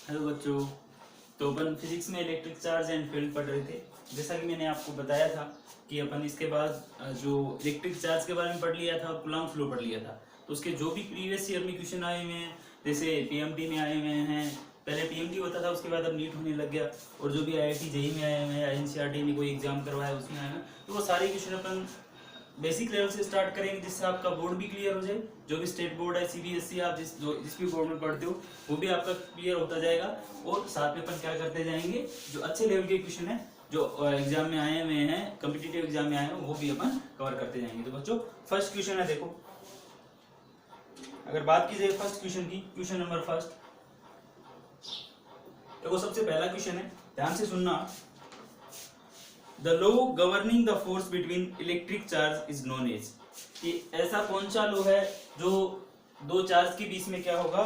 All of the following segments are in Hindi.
हेलो बच्चों, तो अपन फिजिक्स में इलेक्ट्रिक चार्ज एंड फील्ड पढ़ रहे थे। जैसा कि मैंने आपको बताया था कि अपन इसके बाद जो इलेक्ट्रिक चार्ज के बारे में पढ़ लिया था और कूलम्ब फ्लो पढ़ लिया था, तो उसके जो भी प्रीवियस ईयर में क्वेश्चन आए हुए हैं, जैसे पीएमटी में आए हुए हैं, पहले पीएमटी होता था, उसके बाद अब नीट होने लग गया, और जो भी आईआईटी जेईई में आए हुए हैं, एनसीईआरटी में कोई एग्जाम करवाया उसमें आए हैं, तो वो सारे क्वेश्चन अपन बेसिक लेवल से स्टार्ट करेंगे, जिससे आपका बोर्ड भी क्लियर हो जाए। जो भी स्टेट बोर्ड है, सीबीएसई, आप जिस भी बोर्ड में पढ़ते हो वो भी आपका क्लियर होता जाएगा। और साथ में अपन क्या करते जाएंगे, जो अच्छे लेवल के क्वेश्चन है जो एग्जाम में आए हुए हैं, कॉम्पिटिटिव एग्जाम में आए हैं, वो भी अपन कवर करते जाएंगे। तो बच्चों, फर्स्ट क्वेश्चन है, देखो अगर बात की जाए फर्स्ट क्वेश्चन की, क्वेश्चन नंबर फर्स्ट, देखो सबसे पहला क्वेश्चन है, ध्यान से सुनना। The law governing the force between electric charge is known as, कि ऐसा कौन सा लॉ है जो दो चार्ज के बीच में क्या होगा,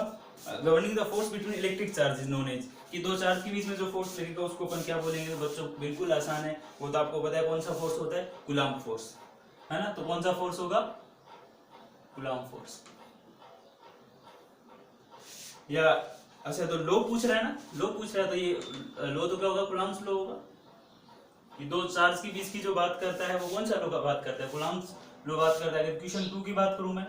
governing the force between electric charge is known as, कि दो चार्ज के बीच में जो फोर्स लगेगा उसको अपन क्या बोलेंगे। तो बच्चों बिल्कुल आसान है, वो तो आपको पता है कौन सा फोर्स होता है, कूलम्ब फोर्स, है ना। तो कौन सा फोर्स होगा, कूलम्ब फोर्स। या अच्छा, तो लॉ पूछ रहा है ना, लॉ पूछ रहा है, तो ये लॉ तो क्या होगा, कूलम्ब लॉ होगा। कि दो चार्ज के बीच की जो बात करता है वो कौन सा लॉ का बात करता है, कूलम्ब लॉ बात करता है। अगर क्वेश्चन 2 की बात करूं मैं,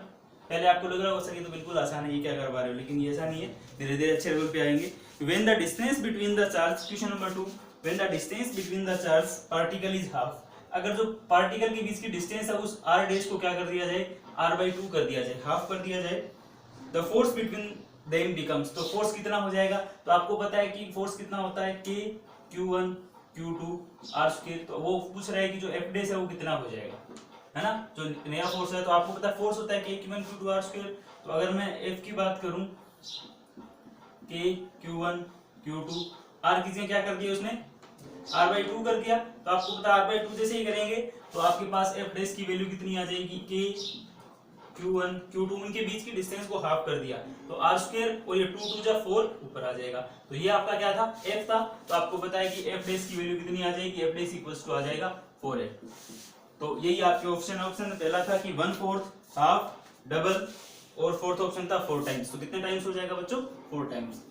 पहले आपको लग रहा हो सके तो बिल्कुल आसान है, ये क्या करवा रहे हो, लेकिन ये ऐसा नहीं है, धीरे धीरे अच्छे लेवल पे आएंगे। When the distance between the charge, question number 2, when the distance between the charge particle is half, अगर जो पार्टिकल के बीच की डिस्टेंस है उस r डैश को क्या कर दिया जाए, r/2 कर दिया जाए, हाफ कर दिया जाए, the force between them becomes, तो फोर्स कितना हो जाएगा। तो आपको पता है कि फोर्स कितना होता है, k q1 q2 r², तो वो पूछ रहा है कि जो f डैश है वो कितना हो जाएगा, है ना। जो नया फोर्स है, तो आपको पता है फोर्स होता है k q1 q2 r²। तो अगर मैं f की बात करूं, k q1 q2 r की जगह क्या कर दिया उसने, r/2 कर दिया। तो आपको पता है r/2 जैसे ही करेंगे तो आपके पास f डैश की वैल्यू कितनी आ जाएगी, k q1 q2, उनके बीच की डिस्टेंस को हाफ कर दिया, तो r² और ये 2 2 जा 4 ऊपर आ जाएगा। तो ये आपका क्या था, f था। तो आपको पता है कि f डैश की वैल्यू कितनी आ जाएगी, f डैश इक्वल्स टू आ जाएगा 4f। तो यही आपके ऑप्शन पहला था कि 1/4, हाफ, डबल, और फोर्थ ऑप्शन था 4 टाइम्स। तो कितने टाइम्स हो जाएगा बच्चों, 4 टाइम्स।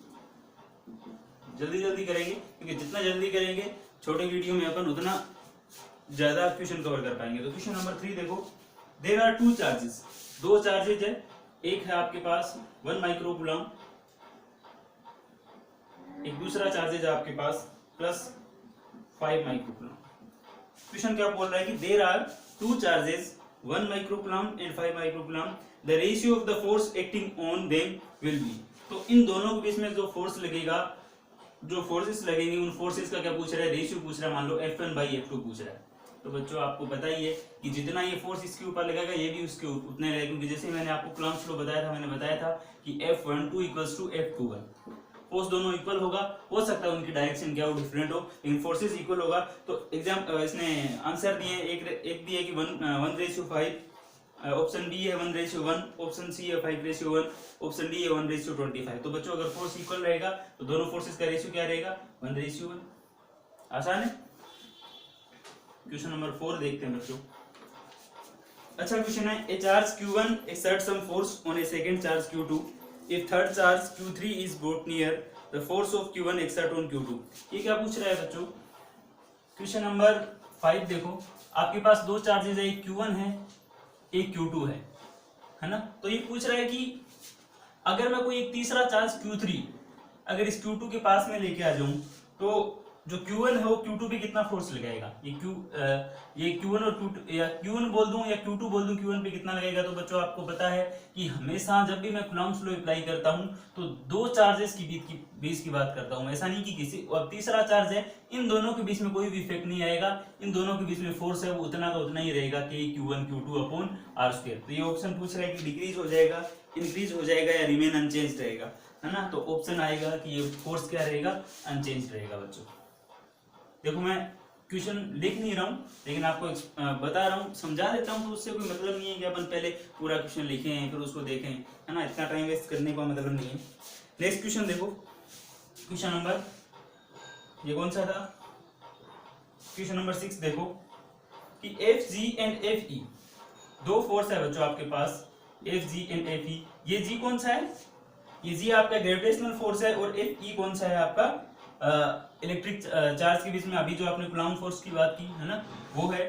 जल्दी जल्दी करेंगे, क्योंकि जितना जल्दी करेंगे छोटे वीडियो में अपन उतना ज्यादा क्वेश्चन कवर कर पाएंगे। तो क्वेश्चन नंबर 3 देखो, देयर आर 2 चार्जेस, दो चार्जेज है, एक है आपके पास 1 माइक्रो कूलम्ब, एक दूसरा चार्जेज है आपके पास +5 माइक्रो कूलम्ब। क्वेश्चन क्या बोल रहा है कि there are 2 charges 1 micro coulomb and 5 micro coulomb, the ratio of the force acting on them will be. तो इन दोनों के बीच में जो फोर्स लगेगा, जो फोर्सेस लगेंगे, उन फोर्सेस का क्या पूछ रहा है, रेशियो पूछ रहा है। मान लो F1/F2 पूछ रहा है, तो बच्चों आपको पता ही है कि जितना ये फोर्स इसके ऊपर लगेगा ये भी उसके उतने लगेगा, क्योंकि जैसे मैंने आपको कूलम्ब लॉ बताया था, मैंने बताया था कि F12 equals to F21, force दोनों इक्वल होगा, हो सकता है उनकी डायरेक्शन क्या हो, डिफरेंट हो, लेकिन फोर्सेस इक्वल होगा। तो एग्जाम इसने आंसर दिए, एक दिया कि 1:5, ऑप्शन बी है 1:1, ऑप्शन सी है 5:1, ऑप्शन डी है 1:25। तो बच्चों अगर फोर्स इक्वल रहेगा तो दोनों फोर्सेस का रेशियो क्या रहेगा, 1:1। आसान है। क्वेश्चन नंबर 4 देखते हैं बच्चों। अच्छा क्वेश्चन है, ए charge q1 exerts some force on a second charge q2 if third charge q3 is brought near the force of q1 exert on q2। ये क्या पूछ रहा है बच्चों, क्वेश्चन नंबर 5 देखो, आपके पास दो चार्जेस है, एक q1 है, एक q2 है ना। तो ये पूछ रहा है कि अगर मैं कोई एक तीसरा चार्ज q3 अगर इस q2 के पास में लेके आ जाऊं, तो जो q1 है वो q2 पे कितना फोर्स लगाएगा, ये q1 और q2, या q1 बोल दूं या q2 बोल दूं, q1 पे कितना लगेगा। तो बच्चों आपको पता है कि हमेशा जब भी मैं कूलम्ब लॉ अप्लाई करता हूं तो दो चार्जेस की बीच की बात करता हूं, ऐसा नहीं कि किसी, और तीसरा चार्ज है, इन दोनों के बीच में कोई भी इफेक्ट नहीं आएगा, इन दोनों के बीच में फोर्स है वो उतना का उतना ही रहेगा, कि q1 q2 अपॉन r²। तो ये ऑप्शन पूछ रहा है कि डिक्रीज हो जाएगा, इंक्रीज हो जाएगा, या रिमेन अनचेंज रहेगा, है ना। तो ऑप्शन आएगा कि ये फोर्स क्या रहेगा, अनचेंज रहेगा। बच्चों देखो मैं क्वेश्चन लिख नहीं रहा हूं, लेकिन आपको बता रहा हूं, समझा देता हूं, तो उससे कोई मतलब नहीं है कि अपन पहले पूरा क्वेश्चन लिखें फिर उसको देखें, है ना, इतना टाइम वेस्ट करने का मतलब नहीं है। नेक्स्ट क्वेश्चन देखो, क्वेश्चन नंबर, ये कौन सा था, क्वेश्चन नंबर 6 देखो कि FG एंड FE, दो फोर्स है बच्चों आपके पास, FG एंड FE। ये G कौन सा है, ये जी आपका ग्रेविटेशनल फोर्स है और एफ ई कौन सा है आपका इलेक्ट्रिक चार्ज के बीच में अभी जो आपने कूलॉम फोर्स की बात की है ना, वो है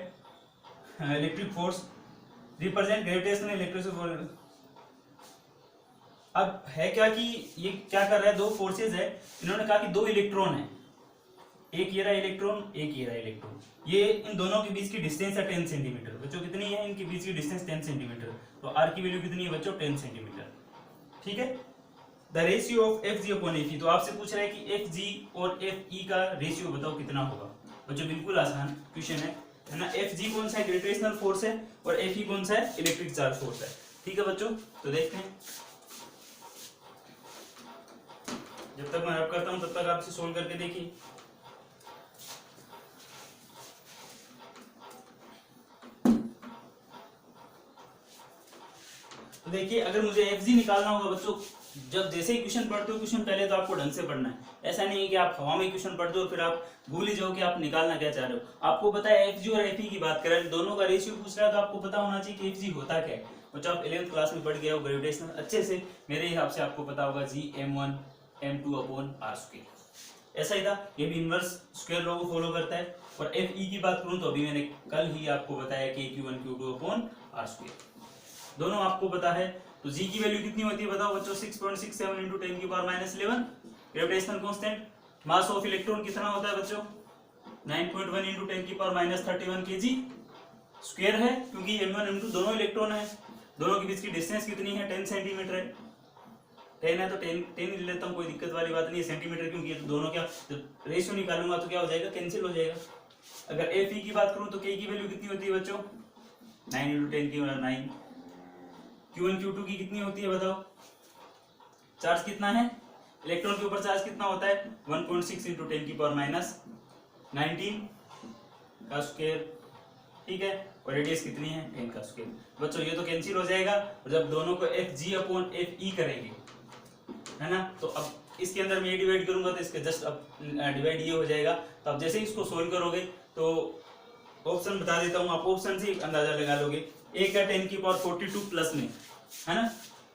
electric force represent gravitational electric force. अब है क्या कि ये क्या कर रहा है, दो फोर्सेस है, इन्होंने कहा कि दो इलेक्ट्रॉन है, एक ये रहा इलेक्ट्रॉन, एक ये रहा इलेक्ट्रॉन, ये इन दोनों के बीच की डिस्टेंस है 10 सेंटीमीटर। बच्चों कितनी है इनके बीच की डिस्टेंस 10 सेंटीमीटर, तो आर की वैल्यू कितनी है बच्चों 10 सेंटीमीटर। ठीक है, the ratio of F G upon F E, तो आपसे पूछ रहा है कि एफ जी और एफ ई का रेशियो बताओ कितना होगा। बच्चों बिल्कुल आसान क्वेश्चन है ना, एफ जी कौन सा है ग्रेविटेशनल फोर्स है और एफ ई कौन सा है इलेक्ट्रिक चार्ज फोर्स है। ठीक है बच्चों, तो देखते हैं, जब तक मैं रब करता हूं तब तक आपसे सोल्व करके देखिए। तो देखिए, अगर मुझे एफ जी निकालना होगा बच्चों, जब जैसे ही क्वेश्चन पढ़ते हो क्वेश्चन पहले तो आपको ढंग से पढ़ना है। ऐसा नहीं है कि आप हवा में क्वेश्चन पढ़ते हो फिर आप भूल ही जाओ कि आप निकालना क्या चाह रहे हो। आपको पता है एफ जी और एफ ई की बात करें, दोनों का रेशियो पूछ रहा है, तो आपको पता होना चाहिए कि एफ जी होता क्या है। बच्चों आप 11th क्लास में पढ़ गए हो ग्रेविटेशनल अच्छे से, मेरे हिसाब से आपको पता होगा जी m1 m2 upon are square, ऐसा ही था। ये भी इनवर्स स्क्वायर लॉ को फॉलो करता है। और एफ ई की बात करूं तो अभी मैंने कल ही आपको बताया कि q1 q2 upon are square, दोनों आपको पता है। तो जी की वैल्यू कितनी होती है बताओ बच्चों, 6.67 इंटू 10 की power -11 gravitational constant. Mass of electron कितना होता है बच्चों, 9.1 इंटू 10 की पावर -31 kg स्क्वायर है, क्योंकि m1 m2 दोनों इलेक्ट्रॉन है, दोनों के बीच की डिस्टेंस कितनी है 10 सेंटीमीटर है। 10 है तो 10 ले लेता हूँ, कोई दिक्कत वाली बात नहीं है, सेंटीमीटर क्योंकि ये तो दोनों क्या रेशियो निकालूंगा तो क्या हो जाएगा, कैंसिल हो जाएगा। अगर एफ ई की बात करूं तो के की वैल्यू कितनी होती है बच्चों, 9 इंटू 10 की 9। Q1 Q2 की कितनी होती है बताओ, चार्ज कितना है इलेक्ट्रॉन के ऊपर, चार्ज कितना होता है 1.6 इंटू 10 की पावर -19 का स्क्वायर। ठीक है, और रेडियस कितनी है 10 का स्क्वायर। बच्चों ये तो कैंसिल हो जाएगा, और जब दोनों को F G upon F E करेंगे है ना, तो अब इसके अंदर मैं ये डिवाइड करूंगा तो इसके जस्ट अब डिवाइड ये हो जाएगा। तो अब जैसे ही इसको सोल्व करोगे तो ऑप्शन बता देता हूँ, आप ऑप्शन से अंदाजा लगा लोगे। एक है 10 की पावर 42 प्लस में है ना,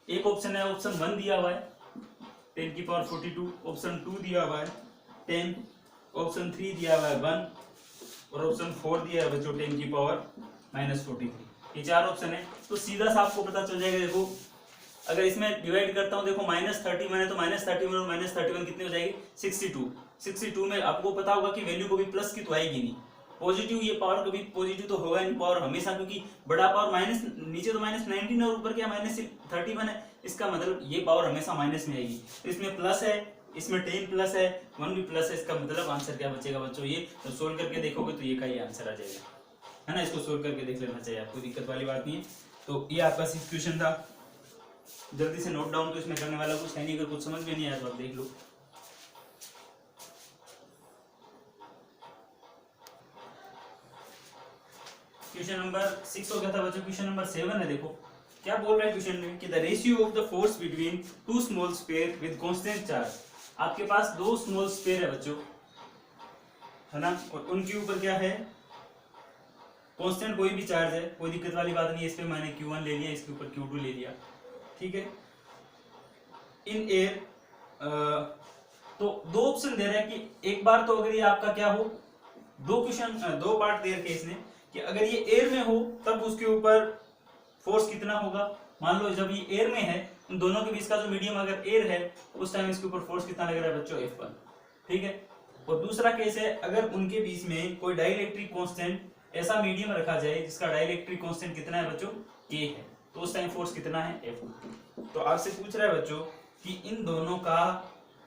एक ऑप्शन है ऑप्शन 1 दिया हुआ है 10 की पावर 42, ऑप्शन 2 दिया हुआ है 10, ऑप्शन 3 दिया हुआ है 1 और ऑप्शन 4 दिया है बच्चों 10 की पावर -43। ये चार ऑप्शन है, तो सीधा सा आपको पता चल जाएगा। देखो अगर इसमें डिवाइड करता हूँ, देखो -30 मैंने तो -31 और -31 कितनी हो जाएगी 62 में आपको पता होगा कि वैल्यू कभी प्लस की तो आएगी नहीं, पॉजिटिव, ये पावर कभी पॉजिटिव तो होगा नहीं पावर हमेशा, क्योंकि बड़ा पावर माइनस नीचे तो -19 और ऊपर क्या -31 है, इसका मतलब ये पावर हमेशा माइनस में आएगी। तो इसमें प्लस है, इसमें 10 प्लस है, 1 भी प्लस है, इसका मतलब आंसर क्या बचेगा बच्चों, ये तो सोल्व करके देखोगे तो ये का ये आंसर आ जाएगा है ना। इसको सोल्व करके देख लेना चाहिए, आपको दिक्कत वाली बात नहीं है। तो ये आपका सिक्स क्वेश्चन था, जल्दी से नोट डाउन, तो इसमें करने वाला कुछ है नहीं, अगर कुछ समझ में नहीं आया तो आप देख लो। क्वेश्चन नंबर 6 हो गया था बच्चों, क्वेश्चन नंबर 7 है। देखो क्या बोल रहा है क्वेश्चन में कि the ratio of the force between two small sphere with constant charge. आपके पास दो स्मॉल स्फीयर है बच्चों है ना, और उनके ऊपर क्या है कांस्टेंट कोई भी चार्ज है, कोई दिक्कत वाली बात नहीं है। इस पे मैंने Q1 ले लिया, इसके ऊपर Q2 ले लिया, ठीक है। इन एयर तो दो ऑप्शन दे रहा है कि एक बार तो अगर ये आपका क्या हो, दो पार्ट दे रखे इसने कि अगर ये एयर में हो तब उसके ऊपर फोर्स कितना होगा। मान लो जब ये एयर में है, उन दोनों के बीच का जो मीडियम अगर एयर है उस टाइम इसके ऊपर फोर्स कितना लग रहा है बच्चों F1, ठीक है। और दूसरा केस है अगर उनके बीच में कोई डाइलेक्ट्रिक कांस्टेंट ऐसा मीडियम रखा जाए जिसका डाइलेक्ट्रिक कांस्टेंट कितना है बच्चों K है, तो उस टाइम फोर्स कितना है F2। तो आपसे पूछ रहा है बच्चों कि इन दोनों का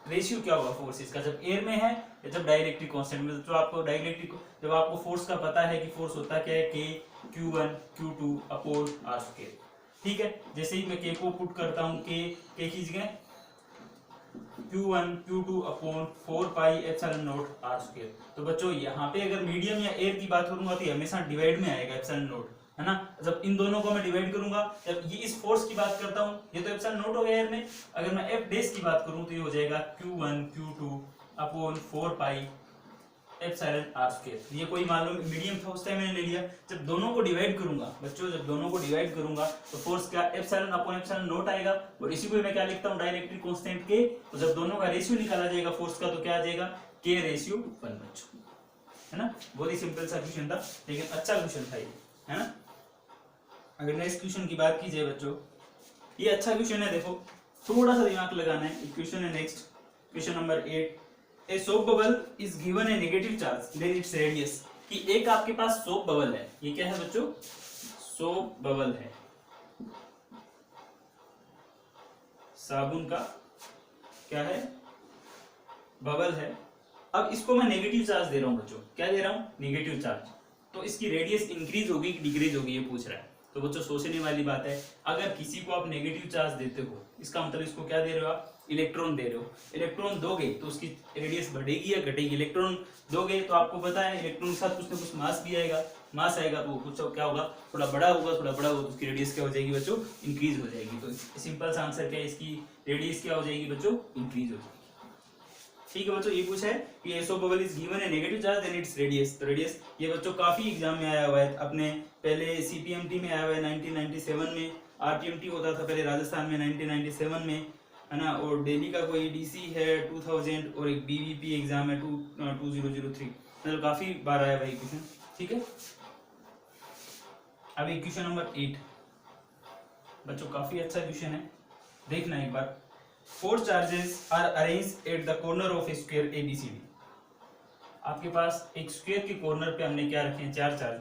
रेशियो क्या होगा फोर्सेस का, जब एयर में है या जब डाइलेक्ट्रिक कांस्टेंट में। तो आपको डाइलेक्ट्रिक जब आपको फोर्स का पता है कि फोर्स होता क्या है K Q1 Q2 upon R square, ठीक है। जैसे ही मैं K को पुट करता हूँ, K की जगह Q1 Q2 upon 4 pi epsilon not R square. तो बच्चों यहाँ पे अगर मीडियम या एयर की बात करूंगा तो ये हमेशा डिवाइड में आएगा एप्सिलॉन नॉट, है ना। जब इन दोनों को मैं डिवाइड करूंगा, जब ये इस फोर्स की बात करता हूँ, ये तो एप्सिलॉन नॉट हो गया एयर में। अगर मैं F डैश की बात करूं तो ये हो जाएगा Q1 Q2 upon 4 pi epsilon R square. ये कोई मान लो मीडियम था उस टाइम मैंने ले लिया। जब दोनों को डिवाइड करूंगा बच्चों, जब दोनों को डिवाइड करूंगा तो फोर्स क्या एप्सिलॉन अपॉन एप्सिलॉन नॉट आएगा, और इसी को मैं क्या लिखता हूँ डायरेक्टली कांस्टेंट के। तो जब दोनों का रेशियो निकाला जाएगा फोर्स का तो क्या आ जाएगा के रेशियो 1 बच्चों, है ना। बहुत ही सिंपल सा क्वेश्चन था लेकिन अच्छा क्वेश्चन था ये, है ना। अगर नेक्स्ट क्वेश्चन की बात की जाए बच्चों, ये अच्छा क्वेश्चन है, देखो थोड़ा सा दिमाग लगाना है। क्वेश्चन है next, question number 8। A soap bubble is given a negative charge then its radius. कि एक आपके पास सोप बबल है, ये क्या है बच्चों, सोप बबल है, साबुन का क्या है, बबल है। अब इसको मैं नेगेटिव चार्ज दे रहा हूं बच्चों, क्या दे रहा हूं, नेगेटिव चार्ज। तो इसकी रेडियस इंक्रीज होगी कि डिक्रीज होगी, ये पूछ रहा है। तो बच्चों सोचने वाली बात है, अगर किसी को आप नेगेटिव चार्ज देते हो इसका मतलब इसको क्या दे रहे हो आप, इलेक्ट्रॉन दे रहे हो। इलेक्ट्रॉन दोगे तो उसकी रेडियस बढ़ेगी या घटेगी, इलेक्ट्रॉन दोगे तो आपको पता है इलेक्ट्रॉन के साथ कुछ ना कुछ मास भी आएगा, मास आएगा तो कुछ क्या होगा, थोड़ा बड़ा होगा, थोड़ा बड़ा होगा तो उसकी रेडियस क्या हो जाएगी बच्चों, इंक्रीज हो जाएगी। तो सिंपल सा आंसर क्या है, इसकी रेडियस क्या हो जाएगी बच्चों, इंक्रीज हो जाएगी। ठीक है बच्चों, ये पूछा है कि a soap bubble is given a negative charge then its radius. तो रेडियस ये बच्चों काफी एग्जाम में आया हुआ है, अपने पहले सीपीएमटी में आया हुआ है 1997 में, आरटीएमटी होता था पहले राजस्थान में 1997 में, है ना। और दिल्ली का कोई डीसी है 2000 और एक बीवीपी एग्जाम है 2003, मतलब काफी बार आया भाई क्वेश्चन। ठीक है, अभी क्वेश्चन नंबर 8 बच्चों काफी अच्छा क्वेश्चन है, देखना एक बार। 4 charges are arranged at the corner of a square ABCD। आपके पास एक स्क्वायर के कॉर्नर पे हमने क्या रखे हैं, 4 चार्ज,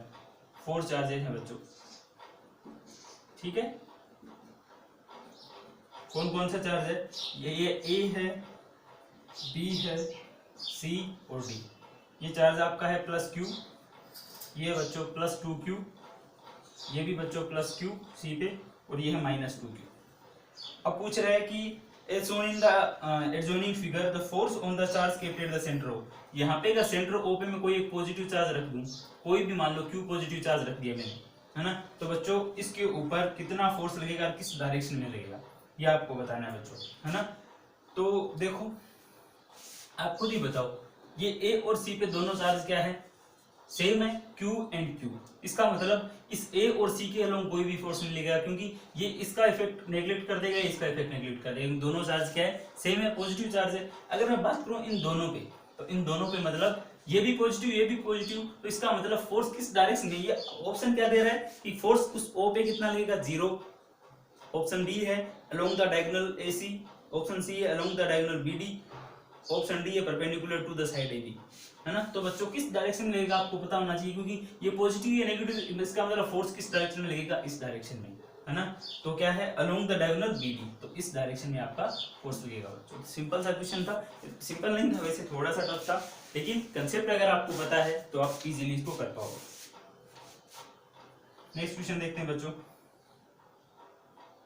4 चार्जेस हैं बच्चों। ठीक है, कौन कौन सा चार्ज है, ये ए है, बी है, सी और डी। ये चार्ज आपका है प्लस क्यू, ये बच्चों प्लस 2q, ये भी बच्चों प्लस क्यू सी पे, और ये है माइनस 2q। अब पूछ रहा है कि as shown in the adjoining figure the force on the charge kept at the center of। यहाँ पे का सेंटर ओ पे मैं कोई एक पॉजिटिव चार्ज रख दूं, कोई भी मान लो क्यू पॉजिटिव चार्ज रख दिया मैंने, है ना। तो बच्चों इसके ऊपर कितना फोर्स लगेगा, किस डायरेक्शन में लगेगा, ये आपको बताना है बच्चों, है ना। तो देखो आप खुद ही बताओ, ये ए और सी पे दोनों चार्ज क्या है, सेम है, Q एंड Q। इसका मतलब इस A और C के अलोंग कोई भी फोर्स नहीं लगेगा, क्योंकि ये इसका इफेक्ट नेगलेक्ट कर देगा, इसका इफेक्ट नेगलेक्ट कर देगा। दोनों चार्ज क्या है, सेम है, पॉजिटिव चार्ज है। अगर मैं बात करूं इन दोनों पे, तो इन दोनों पे मतलब ये भी पॉजिटिव ये भी पॉजिटिव, तो इसका मतलब फोर्स किस डायरेक्शन में, ये ऑप्शन क्या दे रहा है कि फोर्स उस O पे कितना लगेगा, 0। ऑप्शन डी है along the diagonal AC, option C है along the diagonal BD, option D है perpendicular to the side AB, है ना। तो बच्चों किस डायरेक्शन में लगेगा आपको पता होना चाहिए, क्योंकि ये पॉजिटिव या नेगेटिव, इसका मतलब फोर्स किस डायरेक्शन में लगेगा, इस डायरेक्शन में, है ना। तो क्या है अलोंग द डायगोनल BD, तो इस डायरेक्शन में आपका फोर्स लगेगा बच्चों। सिंपल सा क्वेश्चन था, सिंपल नहीं था वैसे, थोड़ा सा टफ था, लेकिन कंसेप्ट अगर आपको पता है तो आप इजीली इसको कर पाओगे। नेक्स्ट क्वेश्चन देखते हैं बच्चों।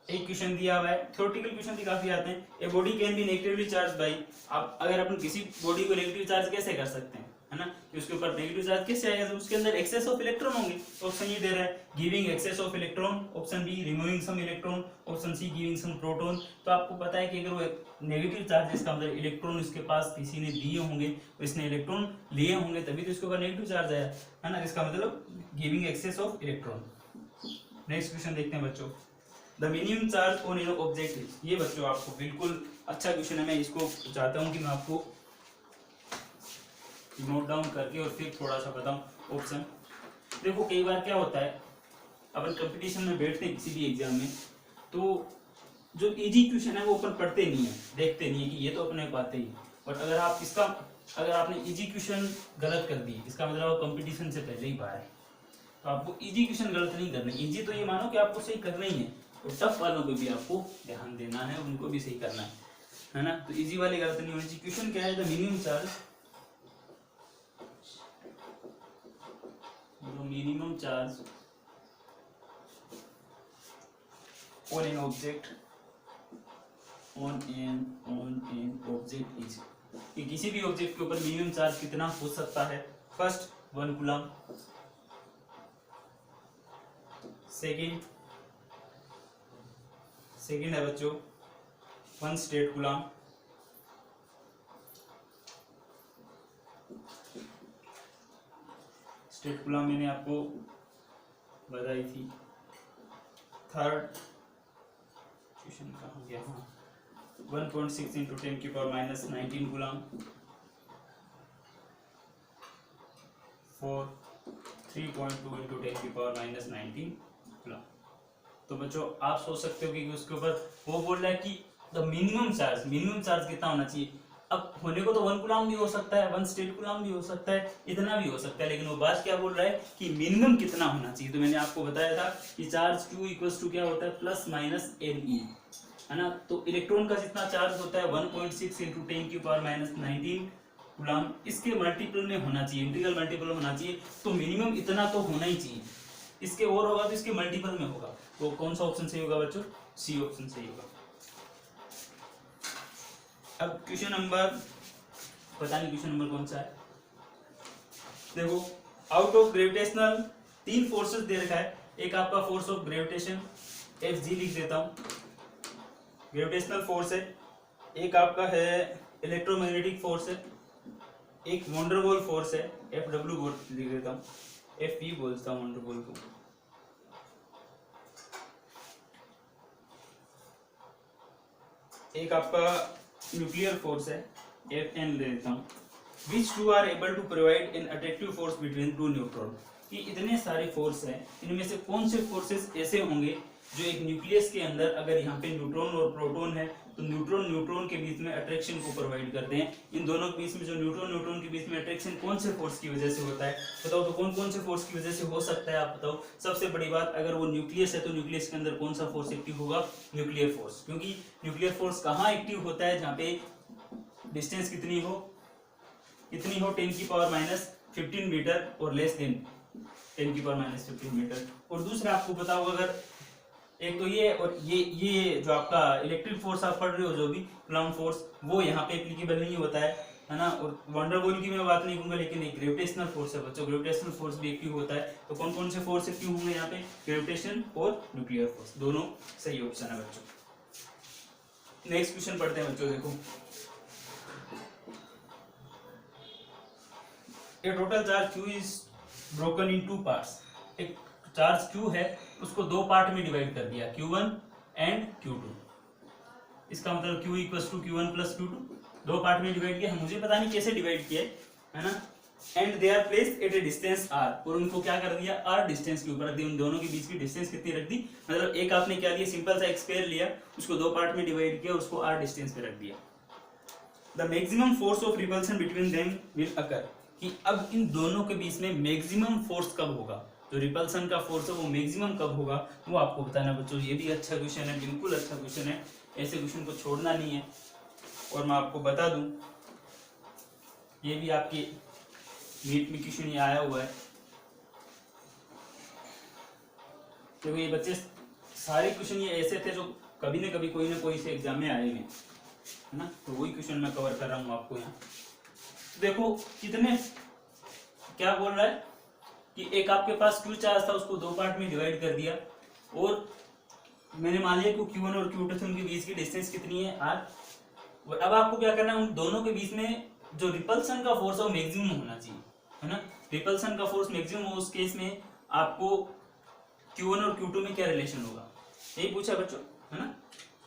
एक क्वेश्चन दिया हुआ है, थ्योरेटिकल क्वेश्चन भी काफी आते हैं। A body can be negatively charge by, आप अगर अपन किसी बॉडी को नेगेटिव चार्ज कैसे कर सकते हैं, है ना, कि उसके ऊपर नेगेटिव चार्ज कैसे आएगा, जब उसके अंदर एक्सेस ऑफ इलेक्ट्रॉन होंगे। तो ऑप्शन ये दे रहा है giving excess of electron, option B removing some electron, option C giving some proton. तो आपको पता है कि अगर वो नेगेटिव चार्ज है, इसका मतलब इलेक्ट्रॉन इसके पास किसी ने दिए होंगे, इसने इलेक्ट्रॉन लिए होंगे तभी तो इसके ऊपर नेगेटिव चार्ज आया, है ना। इसका मतलब giving excess of electron. Next question देखते हैं बच्चों। The minimum charge on an object is, ये बच्चों आपको बिल्कुल अच्छा क्वेश्चन है, मैं इसको चाहता हूं कि मैं आपको नोट डाउन करके और फिर थोड़ा सा बताऊं ऑप्शन। देखो कई बार क्या होता है, अपन कंपटीशन में बैठते हैं किसी भी एग्जाम में, तो जो इजी क्वेश्चन है वो अपन पढ़ते नहीं है, देखते नहीं है कि ये तो अपने को आते ही, बट अगर आप इसका अगर आपने इजी क्वेश्चन गलत कर दी, इसका मतलब आप कंपटीशन से पहले ही बाहर है। तो आपको इजी क्वेश्चन गलत नहीं करना, इजी तो ये मानो कि आपको सही करना ही है, और टफ वालों पे भी आपको ध्यान देना है, उनको भी सही करना है ना। तो इजी वाले गलत नहीं होनी चाहिए। क्वेश्चन क्या है, the minimum charge on an object is, कि किसी भी ऑब्जेक्ट के ऊपर मिनिमम चार्ज कितना हो सकता है। फर्स्ट 1 कूलम, सेकेंड है बच्चों 1 स्टेट कूलम, स्टेट कूलम मैंने आपको बताई थी। थर्ड क्वेश्चन कहाँ गया, हाँ 1.6 इंटू 10 की पावर माइनस 19 कूलम। 4 3.2 इंटू 10 की पावर माइनस 19 कूलम। तो बच्चों आप सोच सकते हो कि उसके ऊपर वो बोल रहा है कि द मिनिमम चार्ज कितना होना चाहिए। अब होने को तो 1 कूलम भी हो सकता है, 1 स्टेट कूलम भी हो सकता है, इतना भी हो सकता है, लेकिन वो बात क्या बोल रहा है कि मिनिमम कितना होना चाहिए। तो मैंने आपको बताया था कि चार्ज Q इक्वल्स टू क्या होता है, प्लस माइनस Ne, है ना। तो इलेक्ट्रॉन का जितना चार्ज होता है 1.6 इंटू 10 की पावर माइनस 19 कूलम, इसके मल्टीपल में होना चाहिए, इंटीग्रल मल्टीपल में होना चाहिए। तो मिनिमम इतना तो होना ही चाहिए, इसके और होगा तो इसके मल्टीपल में होगा। वो कौन सा ऑप्शन सही होगा बच्चों, सी ऑप्शन सही होगा। अब क्वेश्चन नंबर, पता नहीं क्वेश्चन नंबर कौन सा है, देखो आउट ऑफ ग्रेविटेशनल 3 फोर्सेस दे रखा है। एक आपका फोर्स ऑफ ग्रेविटेशन Fg लिख देता हूं, ग्रेविटेशनल फोर्स है। एक आपका है इलेक्ट्रोमैग्नेटिक फोर्स है, एक वंडरवॉल फोर्स है, Fw लिख देता हूं, Fp बोलता हूं वंडरवॉल को। एक आपका न्यूक्लियर फोर्स है, Fn ले लेता हूँ। Which two are able to provide an attractive force between two neutron? कि इतने सारे फोर्स हैं, इनमें से कौन से फोर्सेस ऐसे होंगे जो एक न्यूक्लियस के अंदर, अगर यहाँ पे न्यूट्रॉन और प्रोटॉन है तो न्यूट्रॉन के बीच में अट्रैक्शन को प्रोवाइड करते हैं। इन दोनों के बीच में जो न्यूट्रॉन के बीच में अट्रैक्शन कौन से फोर्स की वजह से होता है बताओ। तो कौन कौन से फोर्स की वजह से हो सकता है आप बताओ। सबसे बड़ी बात, अगर वो न्यूक्लियस है तो न्यूक्लियस के अंदर कौन सा फोर्स एक्टिव होगा, न्यूक्लियर फोर्स। क्योंकि न्यूक्लियर फोर्स कहाँ एक्टिव होता है, जहाँ पे डिस्टेंस कितनी हो 10 की पावर माइनस 15 मीटर और लेस देन 10 की पावर माइनस 15 मीटर। और दूसरा आपको पता होगा, अगर एक तो ये और ये जो आपका इलेक्ट्रिक फोर्स आप पढ़ रहे हो जो भी कूलम फोर्स, वो यहाँ पे एप्लीकेबल नहीं होता है ना। और वंडरवॉल की मैं बात नहीं करूंगा, लेकिन एक ग्रेविटेशनल फोर्स है बच्चों, ग्रेविटेशनल फोर्स भी एक्टिव होता है। तो कौन कौन से फोर्स एक्टिव होंगे यहाँ पे, ग्रेविटेशन और न्यूक्लियर फोर्स, दोनों सही ऑप्शन है बच्चों। नेक्स्ट क्वेश्चन पढ़ते हैं बच्चों। देखो A total charge Q is broken in 2 parts। एक चार्ज Q है, उसको 2 पार्ट में डिवाइड कर दिया, Q1 एंड Q2। इसका मतलब Q equals to Q1 plus Q2, 2 part में डिवाइड किया, मुझे पता नहीं कैसे डिवाइड किया है ना। And they are placed at a distance r, और उनको क्या कर दिया, r डिस्टेंस के ऊपर रख दिया। उन दोनों के बीच की डिस्टेंस कितनी रख दी, मतलब एक आपने क्या दिया, सिंपल सा एक स्क्वायर लिया, उसको 2 पार्ट में डिवाइड किया, उसको r डिस्टेंस पे रख दिया। The maximum force of repulsion between them will occur, कि अब इन दोनों के बीच में मैक्सिमम फोर्स कब होगा, जो रिपल्सन का फोर्स है वो मैक्सिमम कब होगा, वो आपको बताना बच्चों। ये भी अच्छा क्वेश्चन है, बिल्कुल अच्छा क्वेश्चन है, ऐसे क्वेश्चन को छोड़ना नहीं है। और मैं आपको बता दूं, ये भी आपके नीट में क्वेश्चन ये आया हुआ है। क्योंकि ये बच्चे सारे क्वेश्चन ये ऐसे थे जो कभी न कभी कोई ना कोई से एग्जाम में आएंगे, है ना। तो वही क्वेश्चन मैं कवर कर रहा हूँ आपको यहाँ। देखो कितने, क्या बोल रहा है कि एक आपके पास Q चार्ज था, उसको 2 पार्ट में डिवाइड कर दिया, और मैंने मान लिया कि Q1 और Q2 थे, उनके बीच की डिस्टेंस कितनी है r। अब आपको क्या करना है, उन दोनों के बीच में जो रिपल्सन का फोर्स है वो मैक्सिमम होना चाहिए, है ना। रिपल्सन का फोर्स मैक्सिमम हो, उस केस में आपको Q1 और Q2 में क्या रिलेशन होगा, यही पूछा बच्चों, है ना।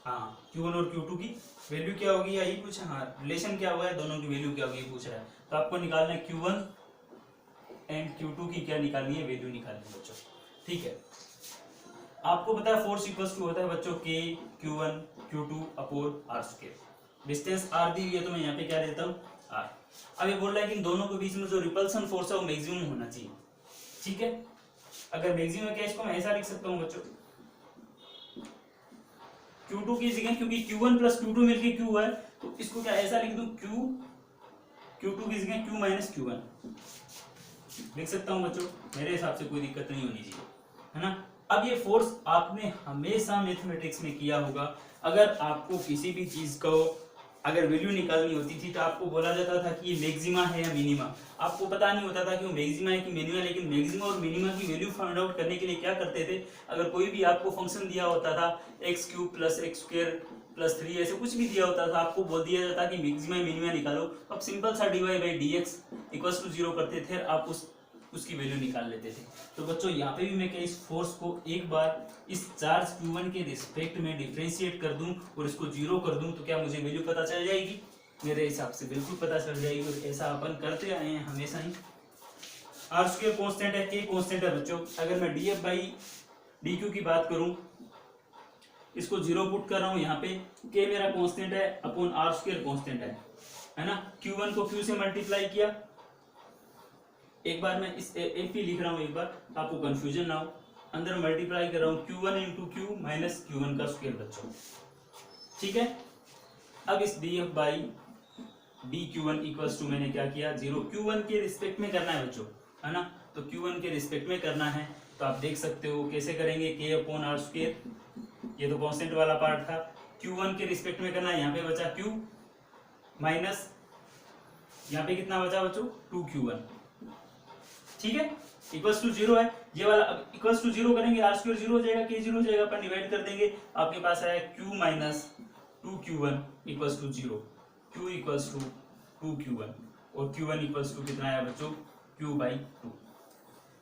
हाँ, Q1 और Q2 की वैल्यू क्या होगी, यही पूछा। हाँ, रिलेशन क्या हुआ है, दोनों की वैल्यू क्या होगी पूछ रहा है। तो आपको निकालना है Q1 एंड Q2 की क्या निकालनी है, वैल्यू निकालनी है बच्चों, ठीक है। आपको पता है फोर्स इक्वल्स टू होता है बच्चों K Q1 Q2 upon r square. Distance r दी हुई है तो मैं यहाँ पे क्या देता हूँ, r। अब ये बोल रहा है कि इन दोनों के बीच में जो रिपल्सन फोर्स है वो मैक्सिमम होना चाहिए, ठीक है। अगर मैक्सिमम है क्या, इसको मैं ऐसा लिख सकता हूँ बच्चों, Q2 की जगह, क्योंकि Q1 प्लस Q2 मिलके Q है, तो इसको क्या ऐसा लिख दूं, Q2 की जगह Q माइनस Q1 लिख सकता हूं बच्चों। मेरे हिसाब से कोई दिक्कत नहीं होनी चाहिए, है ना। अब ये फोर्स आपने हमेशा मैथमेटिक्स में किया होगा। अगर आपको किसी भी चीज को अगर वैल्यू निकालनी होती थी तो आपको बोला जाता था कि ये मैक्सिमा है या मिनिमा। आपको पता नहीं होता था कि वो मैक्सिमा है कि मिनिमा, लेकिन मैक्सिमा और मिनिमा की वैल्यू फाइंड आउट करने के लिए क्या करते थे, अगर कोई भी आपको फंक्शन दिया होता था x³ प्लस x² प्लस 3 ऐसे कुछ भी दिया होता था, आपको बोल दिया जाता कि मैक्सिमा मिनिमा निकालो। अब सिंपल सा dy by dx equals to 0 करते थे, आप उस उसकी वैल्यू निकाल लेते थे। तो बच्चों यहाँ पे भी मैं क्या इस फोर्स को एक बार इस चार्ज Q1 के रिस्पेक्ट में डिफ्रेंशिएट कर दूं और इसको जीरो कर दूं तो क्या मुझे वैल्यू पता चल जाएगी? मेरे हिसाब से बिल्कुल पता चल जाएगी, और ऐसा अपन करते आए हैं हमेशा ही। आर स्क्वायर कांस्टेंट है, के कांस्टेंट है बच्चों। अगर मैं df बाई dq की बात करूं, इसको जीरो पुट कर रहा हूं यहाँ पे, के मेरा कांस्टेंट है अपॉन आर स्क्वायर कांस्टेंट है ना। Q1 को Q से मल्टीप्लाई किया, एक बार मैं इस एक ही लिख रहा हूं, एक बार आपको कंफ्यूजन ना हो, अंदर मल्टीप्लाई कर रहा हूं Q1 into Q minus Q1 का स्क्वायर बच्चों, ठीक है। अब इस df by dq1 equals to मैंने क्या किया, जीरो Q1 के रिस्पेक्ट में करना है बच्चों, है ना। तो Q1 के रिस्पेक्ट में करना है, तो आप देख सकते हो कैसे करेंगे, k अपॉन आर स्क्वायर, ये तो कांस्टेंट वाला पार्ट था, Q1 के रिस्पेक्ट में करना है, यहाँ पे बचा Q माइनस यहाँ पे कितना बचा बच्चों 2Q1, ठीक है, इक्वल्स टू जीरो है ये वाला। अब इक्वल्स टू जीरो करेंगे, आर स्क्वायर जीरो हो जाएगा, के जीरो हो जाएगा, अपन डिवाइड कर देंगे, आपके पास आया Q minus 2Q1 equals to zero, Q equals to 2Q1 और Q1 इक्वल्स टू कितना आया बच्चों Q बाई 2।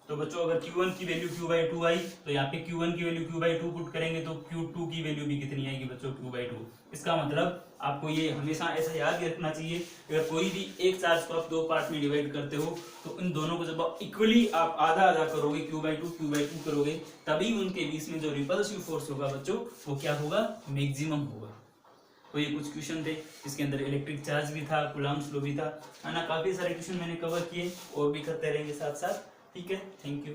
तो बच्चों अगर Q1 की वैल्यू Q बाई 2 आई तो यहाँ पे Q1 की वैल्यू Q बाई 2 पुट करेंगे तो Q2 की वैल्यू भी कितनी आएगी बच्चों Q बाई 2। इसका मतलब आपको ये हमेशा ऐसा याद रखना चाहिए, अगर कोई भी एक चार्ज को आप दो पार्ट में डिवाइड करते हो तो इन दोनों को जब आप इक्वली आप आधा आधा करोगे, Q बाई 2 करोगे, तभी उनके बीच में जो रिपल्सिव फोर्स होगा बच्चों वो क्या होगा, मैक्सिमम होगा। तो ये कुछ क्वेश्चन थे, इसके अंदर इलेक्ट्रिक चार्ज भी था, कूलम्ब्स लॉ भी था, है ना। काफी सारे क्वेश्चन मैंने कवर किए और भी करते रहेंगे साथ साथ, ठीक है। Thank you.